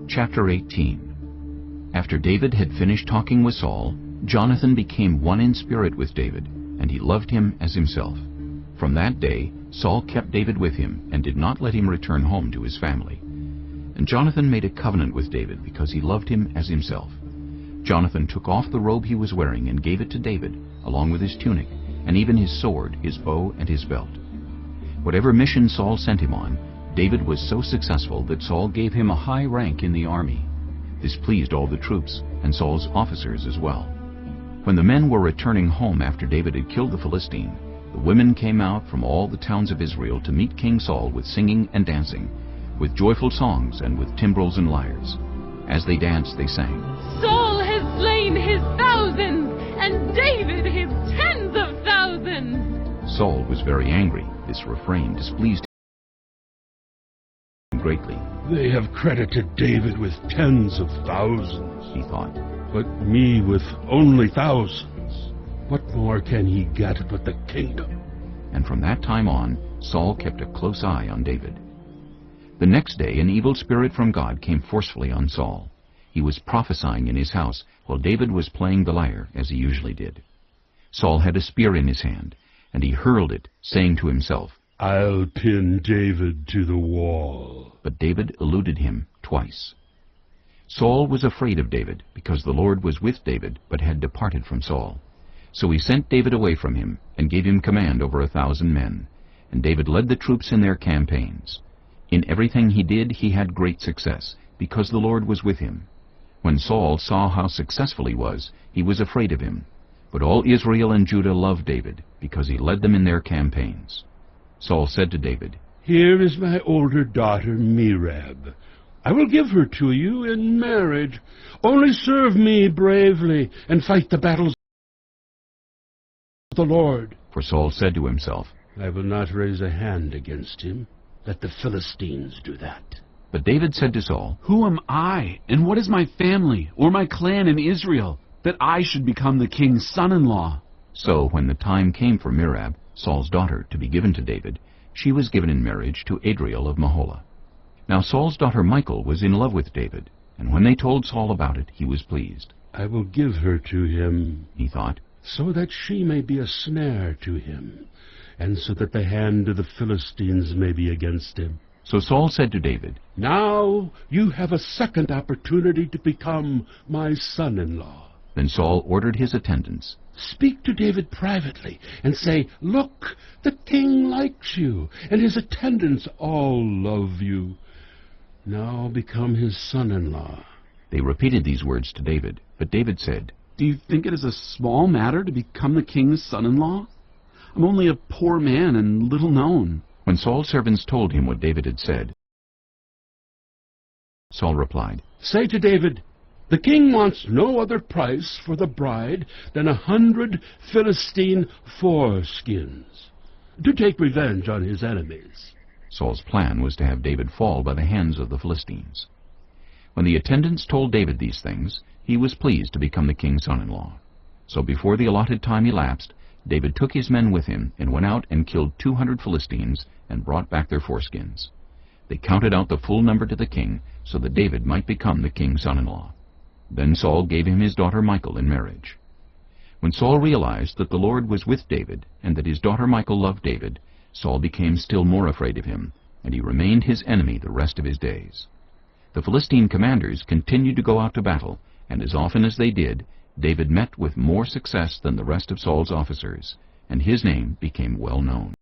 Chapter 18. After David had finished talking with Saul, Jonathan became one in spirit with David, and he loved him as himself. From that day, Saul kept David with him and did not let him return home to his family. And Jonathan made a covenant with David because he loved him as himself. Jonathan took off the robe he was wearing and gave it to David, along with his tunic, and even his sword, his bow, and his belt. Whatever mission Saul sent him on, David was so successful that Saul gave him a high rank in the army. This pleased all the troops, and Saul's officers as well. When the men were returning home after David had killed the Philistine, the women came out from all the towns of Israel to meet King Saul with singing and dancing, with joyful songs and with timbrels and lyres. As they danced, they sang, "Saul has slain his thousands, and David his tens of thousands." Saul was very angry. This refrain displeased him greatly. They have credited David with tens of thousands, He thought. but me with only thousands. What more can he get but the kingdom? And from that time on, Saul kept a close eye on David. The next day an evil spirit from God came forcefully on Saul. He was prophesying in his house while David was playing the lyre, as he usually did. Saul had a spear in his hand, and he hurled it, saying to himself, I'll pin David to the wall. But David eluded him twice. Saul was afraid of David, because the Lord was with David, but had departed from Saul. So he sent David away from him, and gave him command over 1,000 men. And David led the troops in their campaigns. In everything he did, he had great success, because the Lord was with him. When Saul saw how successful he was afraid of him. But all Israel and Judah loved David, because he led them in their campaigns. Saul said to David, Here is my older daughter Merab. I will give her to you in marriage. Only serve me bravely, and fight the battles of the Lord. For Saul said to himself, I will not raise a hand against him. Let the Philistines do that. But David said to Saul, Who am I, and what is my family, or my clan in Israel, that I should become the king's son-in-law? So when the time came for Merab, Saul's daughter, to be given to David, she was given in marriage to Adriel of Meholah. Now Saul's daughter Michal was in love with David, and when they told Saul about it, he was pleased. I will give her to him, He thought, so that she may be a snare to him, and so that the hand of the Philistines may be against him. So Saul said to David, Now you have a second opportunity to become my son-in-law. Then Saul ordered his attendants, Speak to David privately, and say, Look, the king likes you, and his attendants all love you. Now become his son-in-law. They repeated these words to David, but David said, Do you think it is a small matter to become the king's son-in-law? I'm only a poor man and little known. When Saul's servants told him what David had said, Saul replied, Say to David, The king wants no other price for the bride than 100 Philistine foreskins, to take revenge on his enemies. Saul's plan was to have David fall by the hands of the Philistines. When the attendants told David these things, he was pleased to become the king's son-in-law. So before the allotted time elapsed, David took his men with him and went out and killed 200 Philistines and brought back their foreskins. They counted out the full number to the king, so that David might become the king's son-in-law. Then Saul gave him his daughter Michal in marriage. When Saul realized that the Lord was with David, and that his daughter Michal loved David, Saul became still more afraid of him, and he remained his enemy the rest of his days. The Philistine commanders continued to go out to battle, and as often as they did, David met with more success than the rest of Saul's officers, and his name became well known.